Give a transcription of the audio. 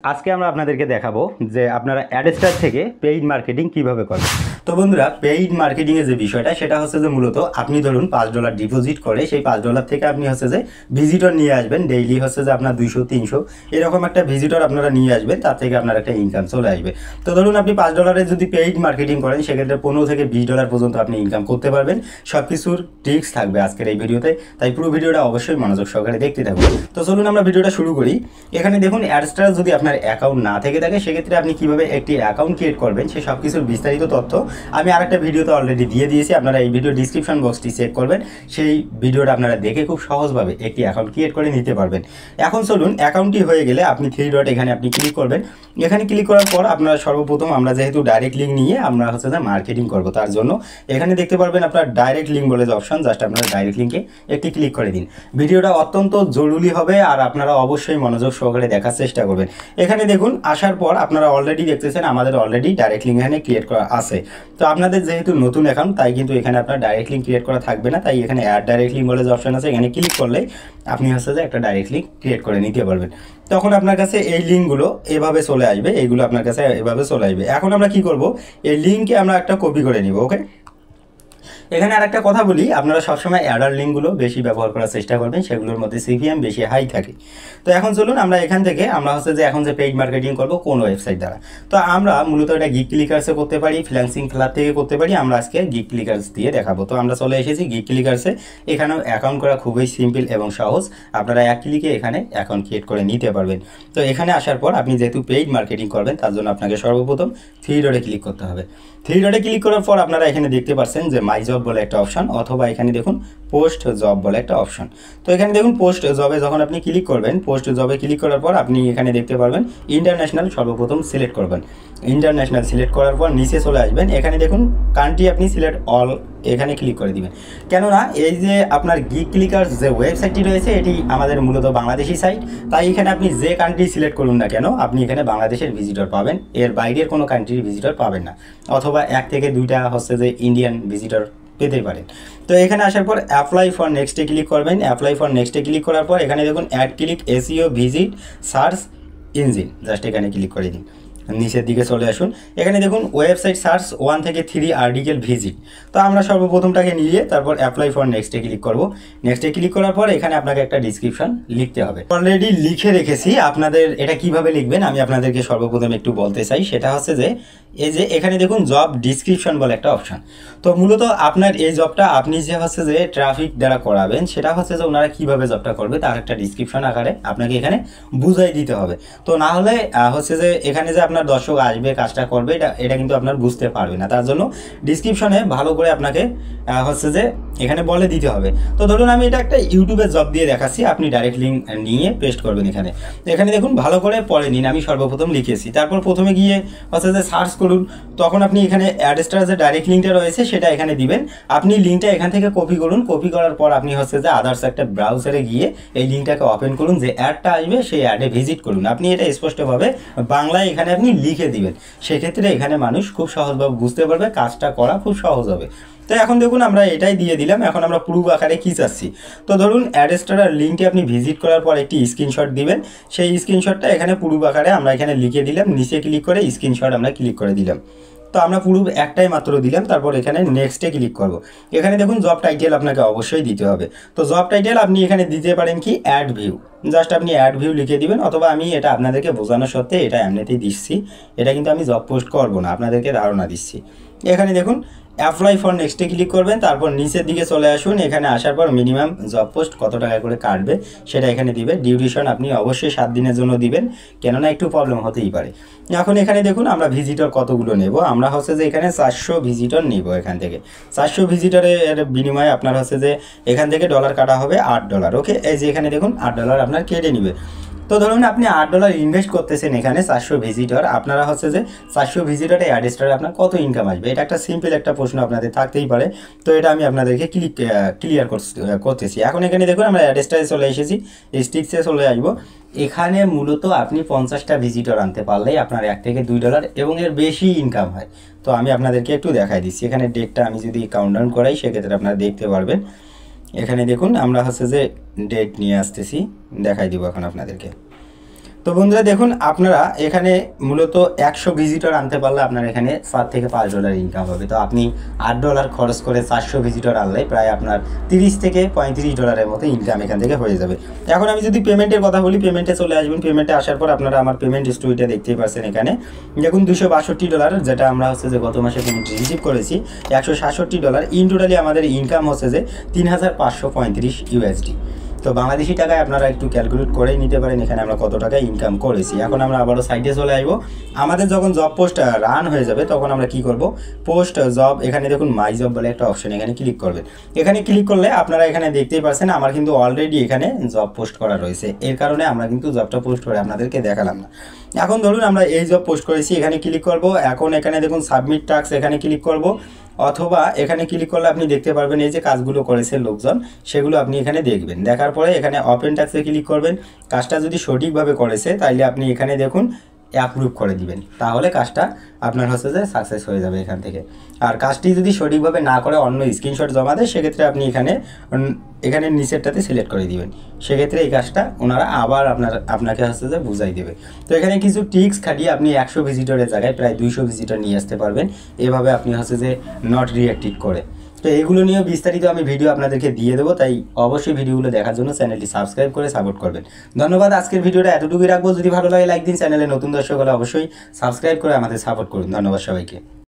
আজকে আমরা আপনাদেরকে দেখাবো যে আপনারা অ্যাডস্টার থেকে পেইড মার্কেটিং কিভাবে করবেন। তো বন্ধুরা, পেইড মার্কেটিং এর যে বিষয়টা সেটা হচ্ছে যে মূলত আপনি ধরুন $5 ডিপোজিট করে সেই $5 থেকে আপনি হচ্ছে যে ভিজিটর নিয়ে আসবেন। ডেইলি হচ্ছে যে আপনার 200-300 এরকম একটা ভিজিটর আপনারা নিয়ে আসবেন, তার থেকে আপনার একটা ইনকাম চলে আসবে। তো ধরুন আপনি $5 যদি পেইড মার্কেটিং করেন সেক্ষেত্রে $15 থেকে $20 পর্যন্ত আপনি ইনকাম করতে পারবেন। সব কিছুর ট্রিক্স থাকবে আজকের এই ভিডিওতে, তাই পুরো ভিডিওটা অবশ্যই মনোযোগ সহকারে দেখতে থাকুন। তো চলুন আমরা ভিডিওটা শুরু করি। এখানে দেখুন অ্যাডস্টার যদি আপনার অ্যাকাউন্ট না থেকে থাকে সেক্ষেত্রে আপনি কিভাবে একটি অ্যাকাউন্ট ক্রিয়েট করবেন সে সব কিছুর বিস্তারিত তথ্য আমি আরেকটা ভিডিওতে অলরেডি দিয়ে দিয়েছি। আপনারা এই ভিডিও ডিসক্রিপশন বক্সটি চেক করবেন, সেই ভিডিওটা আপনারা দেখে খুব সহজভাবে একটি অ্যাকাউন্ট ক্রিয়েট করে নিতে পারবেন। এখন চলুন, অ্যাকাউন্টটি হয়ে গেলে আপনি 3 ডট এখানে আপনি ক্লিক করবেন। এখানে ক্লিক করার পর আপনারা সর্বপ্রথম আমরা যেহেতু ডাইরেক্ট লিঙ্ক নিয়ে আমরা হচ্ছে যে মার্কেটিং করবো, তার জন্য এখানে দেখতে পারবেন আপনার ডাইরেক্ট লিঙ্ক বলে যে অপশন, জাস্ট আপনারা ডাইরেক্ট লিঙ্কে একটি ক্লিক করে দিন। ভিডিওটা অত্যন্ত জরুরি হবে আর আপনারা অবশ্যই মনোযোগ সহকারে দেখার চেষ্টা করবেন। এখানে দেখুন আসার পর আপনারা অলরেডি দেখতেছেন আমাদের অলরেডি ডাইরেক্ট লিঙ্ক এখানে ক্রিয়েট করা আছে। তো আপনাদের যেহেতু নতুন অ্যাকাউন্ট তাই কিন্তু এখানে আপনার ডাইরেক্ট লিঙ্ক ক্রিয়েট করা থাকবে না, তাই এখানে অ্যাড ডাইরেক্ট লিঙ্ক বলে যে অপশন আছে এখানে ক্লিক করলেই আপনি হচ্ছে যে একটা ডাইরেক্ট লিঙ্ক ক্রিয়েট করে নিতে পারবেন। তখন আপনার কাছে এই লিঙ্কগুলো এভাবে চলে আসবে, এইগুলো আপনার কাছে এভাবে চলে আসবে। এখন আমরা কি করব, এই লিঙ্কে আমরা একটা কপি করে নিব। ওকে, এখানে আরেকটা কথা বলি, আপনারা সবসময় অ্যাডার লিঙ্কগুলো বেশি ব্যবহার করার চেষ্টা করবেন, সেগুলোর মধ্যে সিপিএম বেশি হাই থাকে। তো এখন চলুন আমরা এখান থেকে আমরা হচ্ছে যে এখন যে পেইড মার্কেটিং করব কোন ওয়েবসাইট দ্বারা। তো আমরা মূলত এটা গিগ ক্লিকার্সে করতে পারি, ফ্রিল্যান্সিং ফ্ল্যাট থেকে করতে পারি। আমরা আজকে গিগ ক্লিকার্স দিয়ে দেখাবো। তো আমরা চলে এসেছি গিগ ক্লিকার্সে। এখানেও অ্যাকাউন্ট করা খুবই সিম্পল এবং সহজ, আপনারা এক ক্লিকে এখানে অ্যাকাউন্ট ক্রিয়েট করে নিতে পারবেন। তো এখানে আসার পর আপনি যেহেতু পেইড মার্কেটিং করবেন তার জন্য আপনাকে সর্বপ্রথম 3 ডটে ক্লিক করতে হবে। 3 ডটে ক্লিক করার পর আপনারা এখানে দেখতে পাচ্ছেন যে মাই জব বলে একটা অপশন, অথবা এখানে দেখুন পোস্ট জব বলে একটা অপশন। তো এখানে দেখুন পোস্ট জবে যখন আপনি ক্লিক করবেন, পোস্ট জবে ক্লিক করার পর আপনি এখানে দেখতে পারবেন ইন্টারন্যাশনাল সর্বপ্রথম সিলেক্ট করবেন। ইন্টারন্যাশনাল সিলেক্ট করার পর নিচে চলে আসবেন, এখানে দেখুন কান্ট্রি আপনি সিলেক্ট অল এখানে ক্লিক করে দিবেন। কেননা এই যে আপনার গিগ ক্লিকার্স যে ওয়েবসাইটটি রয়েছে এটি আমাদের মূলত বাংলাদেশি সাইট, তাই এখানে আপনি যে কান্ট্রি সিলেক্ট করুন না কেন আপনি এখানে বাংলাদেশের ভিজিটর পাবেন, এর বাইরের কোনো কান্ট্রির ভিজিটর পাবেন না, অথবা 1 থেকে 2টা হচ্ছে যে ইন্ডিয়ান ভিজিটর পেতে পারেন। তো এখানে আসার পর অ্যাপ্লাই ফর নেক্সটে ক্লিক করবেন। অ্যাপ্লাই ফর নেক্সটে ক্লিক করার পর এখানে দেখুন add click SEO visit search engine, just এখানে ক্লিক করে দিন। নিচের দিকে চলে আসুন, এখানে দেখুন ওয়েবসাইট সার্চ 1 থেকে 3 আর্টিকেল ভিজিট। তো আমরা সর্বপ্রথমটাকে নিয়ে তারপর অ্যাপ্লাই ফর নেক্সটে ক্লিক করব। নেক্সটে ক্লিক করার পর এখানে আপনাকে একটা ডিসক্রিপশন লিখতে হবে, অলরেডি লিখে রেখেছি। আপনাদের এটা কিভাবে লিখবেন আমি আপনাদেরকে সর্বপ্রথম একটু বলতে চাই, সেটা হচ্ছে যে এই যে এখানে দেখুন জব ডিসক্রিপশন বলে একটা অপশন। তো মূলত আপনার এই জবটা আপনি যে হচ্ছে যে ট্রাফিক দ্বারা করাবেন সেটা হচ্ছে যে ওনারা কিভাবে জবটা করবে তার একটা ডিসক্রিপশন আকারে আপনাকে এখানে বুঝাই দিতে হবে। তো না হলে হচ্ছে যে এখানে যে আপনার দর্শক আসবে কাজটা করবে এটা কিন্তু আপনার বুঝতে পারবে না, তার জন্য ডিসক্রিপশনে ভালো করে আপনাকে হচ্ছে যে এখানে বলে দিতে হবে। তো ধরুন আমি এটা একটা ইউটিউবের জব দিয়ে দেখাচ্ছি, আপনি ডাইরেক্ট লিঙ্ক নিয়ে পেস্ট করবেন এখানে। এখানে দেখুন ভালো করে পড়ে নিন, আমি সর্বপ্রথম লিখেছি। তারপর প্রথমে গিয়ে হচ্ছে যে সার্চ করুন, তখন আপনি এখানে অ্যাডস্টার যে ডাইরেক্ট লিঙ্কটা রয়েছে সেটা এখানে দিবেন। আপনি লিঙ্কটা এখান থেকে কপি করুন, কপি করার পর আপনি হচ্ছে যে আদার্স একটা ব্রাউজারে গিয়ে এই লিঙ্কটাকে ওপেন করুন, যে অ্যাডটা আসবে সেই অ্যাডে ভিজিট করুন। আপনি এটা স্পষ্টভাবে বাংলায় এখানে আপনি লিখে দিবেন, সেক্ষেত্রে এখানে মানুষ খুব সহজভাবে বুঝতে পারবে, কাজটা করা খুব সহজ হবে। তো এখন দেখুন আমরা এটাই দিয়ে দিলাম। এখন আমরা প্রুফ আকারে কী চাচ্ছি, তো ধরুন অ্যাডস্টার লিঙ্কটি আপনি ভিজিট করার পর একটি স্ক্রিনশট দিবেন, সেই স্ক্রিনশটটা এখানে প্রুফ আকারে আমরা এখানে লিখে দিলাম, নিচে ক্লিক করে স্ক্রিনশট আমরা ক্লিক করে দিলাম। তো আমরা পুরো একটাই মাত্র দিলাম, তারপর এখানে নেক্সটে ক্লিক করব। এখানে দেখুন জব টাইটেল আপনাকে অবশ্যই দিতে হবে। তো জব টাইটেল আপনি এখানে দিতে পারেন কি অ্যাড ভিউ, জাস্ট আপনি অ্যাড ভিউ লিখে দিবেন, অথবা আমি এটা আপনাদেরকে বোঝানোর সত্ত্বে এটা এমনিতেই দিচ্ছি, এটা কিন্তু আমি জব পোস্ট করব না, আপনাদেরকে ধারণা দিচ্ছি। এখানে দেখুন অ্যাপ্লাই ফর নেক্সটে ক্লিক করবেন, তারপর নিচের দিকে চলে আসুন। এখানে আসার পর মিনিমাম জব পোস্ট কত টাকা করে কাটবে সেটা এখানে দিবে। ডিউরেশন আপনি অবশ্যই 7 দিনের জন্য দিবেন, কেননা একটু প্রবলেম হতেই পারে। এখন এখানে দেখুন আমরা ভিজিটর কতগুলো নেব, আমরা হচ্ছে যে এখানে 400 ভিজিটর নিব। এখান থেকে 400 ভিজিটরের বিনিময়ে আপনার হচ্ছে যে এখান থেকে ডলার কাটা হবে $8। ওকে, এই যে এখানে দেখুন $8 আপনার কেটে নেবে। তো ধরুন আপনি $8 ইনভেস্ট করতেছেন এখানে 400 ভিজিটর, আপনারা হচ্ছে যে 400 ভিজিটরে অ্যাডস্টারে আপনার কত ইনকাম আসবে, এটা একটা সিম্পল একটা প্রশ্ন আপনাদের থাকতেই পারে। তো এটা আমি আপনাদেরকে ক্লিয়ার করতেছি। এখন এখানে দেখুন আমরা অ্যাডস্টারে চলে এসেছি, স্টিক্সে চলে আসবো। এখানে মূলত আপনি 50টা ভিজিটর আনতে পারলেই আপনার $1 থেকে $2 এবং এর বেশি ইনকাম হয়। তো আমি আপনাদেরকে একটু দেখাই দিচ্ছি, এখানে ডেটটা আমি যদি কাউন্টডাউন করাই সেক্ষেত্রে আপনারা দেখতে পারবেন। এখানে দেখুন আমরা হচ্ছে যে ডেট নিয়ে আসতেছি, দেখাই দিব এখন আপনাদেরকে। তো তো বন্ধুরা দেখুন, আপনারা এখানে মূলত 100 ভিজিটর আনতে পারলে আপনার এখানে $4 থেকে $5 ইনকাম হবে। তো আপনি $8 খরচ করে 400 ভিজিটর আনলে প্রায় আপনার $30 থেকে $35 মতো ইনকাম এখান থেকে হয়ে যাবে। এখন আমি যদি পেমেন্টের কথা বলি, পেমেন্টে চলে আসবেন। পেমেন্টে আসার পর আপনারা আমার পেমেন্ট হিস্ট্রিটা দেখতেই পাচ্ছেন। এখানে দেখুন $262, যেটা আমরা হচ্ছে যে গত মাসে পেমেন্ট রিসিভ করেছি $167। ইন টোটালি আমাদের ইনকাম হচ্ছে যে 3535 USD। তো বাংলাদেশি টাকায় আপনারা একটু ক্যালকুলেট করেই নিতে পারেন এখানে আমরা কত টাকা ইনকাম করেছি। এখন আমরা আবারও সাইডে চলে আসবো। আমাদের যখন জব পোস্ট রান হয়ে যাবে তখন আমরা কি করব, পোস্ট জব, এখানে দেখুন মাই জব বলে একটা অপশন, এখানে ক্লিক করবেন। এখানে ক্লিক করলে আপনারা এখানে দেখতেই পাচ্ছেন আমার কিন্তু অলরেডি এখানে জব পোস্ট করা রয়েছে। এর কারণে আমরা কিন্তু জবটা পোস্ট করে আপনাদেরকে দেখালাম না। এখন ধরুন আমরা এই জব পোস্ট করেছি, এখানে ক্লিক করব। এখন এখানে দেখুন সাবমিট টাস্ক, এখানে ক্লিক করব। অথবা এখানে ক্লিক করলে আপনি দেখতে পারবেন এই যে কাজগুলো করেছে লোকজন, সেগুলো আপনি এখানে দেখবেন। দেখার পরে এখানে ওপেন টাস্কে ক্লিক করবেন। কাজটা যদি সঠিকভাবে করেছে তাইলে আপনি এখানে দেখুন অ্যাপ্রুভ করে দিবেন, তাহলে কাজটা আপনার হচ্ছে যে সাকসেস হয়ে যাবে এখান থেকে। আর কাজটি যদি সঠিকভাবে না করে অন্য স্ক্রিনশট জমা দেয়, সেক্ষেত্রে আপনি এখানে নিচেরটাতে সিলেক্ট করে দিবেন। সেক্ষেত্রে এই কাজটা ওনারা আবার আপনাকে হচ্ছে যে বুঝাই দেবে। তো এখানে কিছু ট্রিক্স খাটিয়ে আপনি 100 ভিজিটরের জায়গায় প্রায় 200 ভিজিটর নিয়ে আসতে পারবেন। এভাবে আপনি হচ্ছে যে নট রিঅ্যাক্টিভ করে। তো এগুলো নিয়ে বিস্তারিত আমি ভিডিও আপনাদেরকে দিয়ে দেবো, তাই অবশ্যই ভিডিওগুলো দেখার জন্য চ্যানেলটি সাবস্ক্রাইব করে সাপোর্ট করবেন। ধন্যবাদ। আজকের ভিডিওটা এতটুকুই রাখবো। যদি ভালো লাগে লাইক দিন, চ্যানেলে নতুন দর্শক হলে অবশ্যই সাবস্ক্রাইব করে আমাদের সাপোর্ট করুন। ধন্যবাদ সবাইকে।